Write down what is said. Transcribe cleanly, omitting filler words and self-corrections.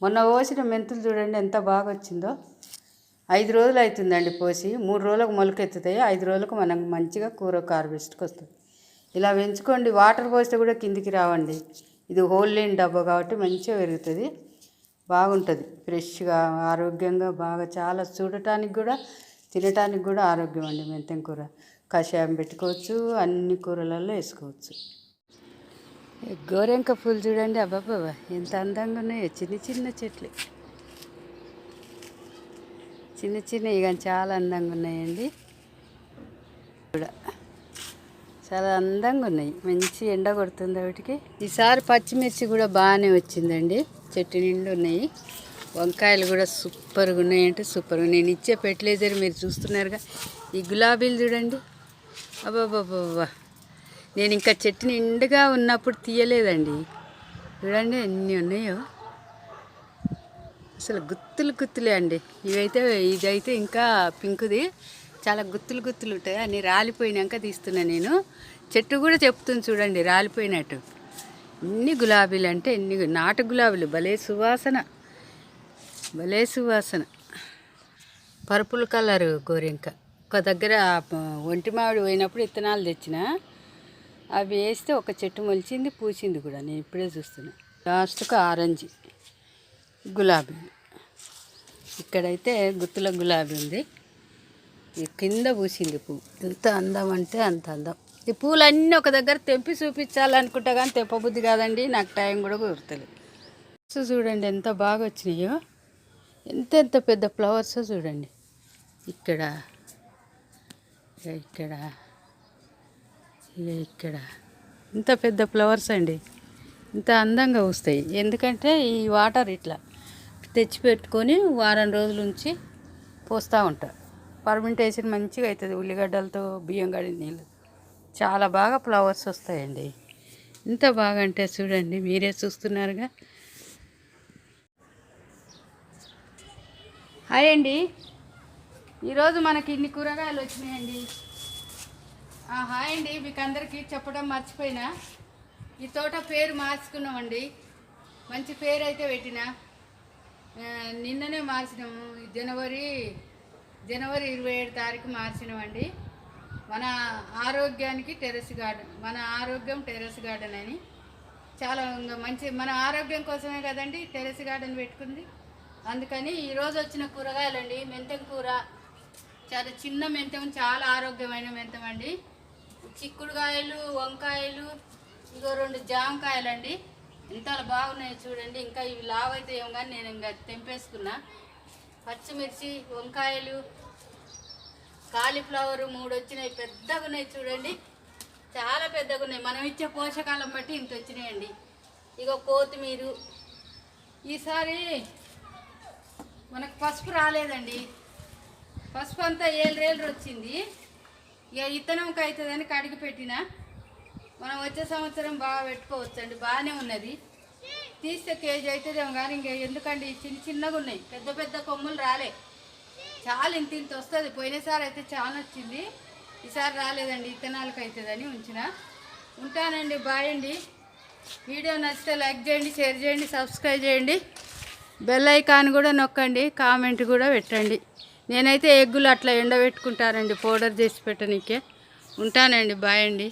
మొన్న పోసిన మెంతులు చూడండి ఎంత బాగా వచ్చిందో. 5 రోజులు అవుతుందండి పోసి. 3 రోజులకు మొలకెత్తుతాయి, 5 రోజులకు మనం మంచిగా కూర హార్వెస్ట్కి వస్తుంది. ఇలా పెంచుకోండి. వాటర్ పోస్తే కూడా కిందికి రావండి. ఇది హోల్ లేని డబ్బా కాబట్టి మంచిగా పెరుగుతుంది, బాగుంటుంది, ఫ్రెష్గా ఆరోగ్యంగా బాగా. చాలా చూడటానికి కూడా తినటానికి కూడా ఆరోగ్యం అండి. మెంతం కూర కషాయం పెట్టుకోవచ్చు, అన్ని కూరలలో వేసుకోవచ్చు. గోరెంక పూలు చూడండి, అబ్బాబ్బా ఎంత అందంగా ఉన్నాయో. చిన్న చిన్న చెట్లు, చిన్న చిన్నవి కానీ చాలా అందంగా ఉన్నాయండి. కూడా చాలా అందంగా ఉన్నాయి. మంచి ఎండ కొడుతుంది వాటికి. ఈసారి పచ్చిమిర్చి కూడా బాగానే వచ్చిందండి, చెట్టు నిండు ఉన్నాయి. వంకాయలు కూడా సూపర్గా ఉన్నాయంటే సూపర్గా. నేను ఇచ్చే ఫెర్టిలైజర్ మీరు చూస్తున్నారుగా. ఈ గులాబీలు చూడండి, అబ్బాబ్బాబ్బా. నేను ఇంకా చెట్టు నిండుగా ఉన్నప్పుడు తీయలేదండి. చూడండి ఎన్ని ఉన్నాయో, అసలు గుత్తులు గుత్తులే అండి. ఇదైతే ఇంకా పింకుది, చాలా గుత్తులు గుత్తులు ఉంటాయి. అన్నీ రాలిపోయినాక తీస్తున్నా నేను. చెట్టు కూడా చెప్తుంది చూడండి రాలిపోయినట్టు. ఎన్ని గులాబీలు అంటే ఎన్ని నాటు గులాబీలు, భలే సువాసన, భలే సువాసన. పర్పుల్ కలర్ గోరింక. ఒక దగ్గర ఒంటి మామిడి పోయినప్పుడు విత్తనాలు తెచ్చిన, అవి వేస్తే ఒక చెట్టు మొలిచింది, పూసింది కూడా. నేను ఇప్పుడే చూస్తున్నా. లాస్ట్కు ఆరెంజ్ గులాబీ. ఇక్కడైతే గుత్తుల గులాబీ ఉంది, కింద పూసింది పువ్వు. ఎంత అందం అంటే అంత అందం. ఈ పూలన్నీ ఒక దగ్గర తెంపి చూపించాలనుకుంటా కానీ తెంపబుద్ధి కాదండి, నాకు టైం కూడా కుదరలేదు. చూడండి ఎంత బాగా వచ్చినాయో, ఎంత పెద్ద ఫ్లవర్స్ చూడండి. ఇక్కడ ఇక్కడ ఇక్కడ ఇంత పెద్ద ఫ్లవర్స్ అండి, ఇంత అందంగా వస్తాయి. ఎందుకంటే ఈ వాటర్ ఇట్లా తెచ్చిపెట్టుకొని వారం రోజుల నుంచి పోస్తూ ఉంటారు. పర్మెంటేషన్ మంచిగా అవుతుంది. ఉల్లిగడ్డలతో బియ్యం గడి నీళ్ళు చాలా బాగా ఫ్లవర్స్ వస్తాయండి. ఇంత బాగా అంటే చూడండి, మీరే చూస్తున్నారుగా. హాయ్ అండి, ఈరోజు మనకి ఇన్ని కూరగాయలు వచ్చినాయండి. హాయ్ అండి, మీకు అందరికీ చెప్పడం మర్చిపోయినా, ఈ తోట పేరు మార్చుకున్నామండి. మంచి పేరు అయితే పెట్టినా. నిన్ననే మార్చినాము, జనవరి 27 తారీఖు మార్చినామండి. మన ఆరోగ్యానికి టెర్రస్ గార్డెన్, మన ఆరోగ్యం టెర్రస్ గార్డెన్ అని. చాలా మంచి, మన ఆరోగ్యం కోసమే కదండి టెర్రస్ గార్డెన్ పెట్టుకుంది. అందుకని ఈరోజు వచ్చిన కూరగాయలండి. మెంతం కూర, చాలా చిన్న మెంతం, చాలా ఆరోగ్యమైన మెంతం అండి. చిక్కుడుకాయలు, వంకాయలు, ఇంకో 2 జామకాయలండి. ఎంత బాగున్నాయి చూడండి. ఇంకా ఇవి లావైతే ఏమో కానీ నేను ఇంకా తెంపేసుకున్నా. పచ్చిమిర్చి, వంకాయలు, కాలీఫ్లవర్ 3 వచ్చినాయి, పెద్దగా ఉన్నాయి చూడండి, చాలా పెద్దగా ఉన్నాయి. మనం ఇచ్చే పోషకాలను బట్టి ఇంత వచ్చినాయండి. ఇక కొత్తిమీర. ఈసారి మనకు పసుపు రాలేదండి, పసుపు అంతా ఏళ్ళు వచ్చింది. ఇక ఇత్తనంకి అవుతుందని కడిగి పెట్టిన. మనం వచ్చే సంవత్సరం బాగా పెట్టుకోవచ్చండి, బాగానే ఉన్నది. తీస్తే కేజీ అవుతుందేమో కానీ ఇంక ఎందుకండి చిన్నగా ఉన్నాయి, పెద్ద పెద్ద కొమ్ములు రాలే. చాలా ఇంత వస్తుంది. పోయినసారి అయితే చాలా వచ్చింది, ఈసారి రాలేదండి. ఇత్తనాలకు అవుతుందని ఉంచిన. ఉంటానండి, బాయ్ అండి. వీడియో నచ్చితే లైక్ చేయండి, షేర్ చేయండి, సబ్స్క్రైబ్ చేయండి, బెల్ ఐకాన్ కూడా నొక్కండి, కామెంట్ కూడా పెట్టండి. నేనైతే ఎగ్గులు అట్లా ఎండబెట్టుకుంటానండి, పౌడర్ చేసి పెట్టనీకే. ఉంటానండి, బాయ్ అండి.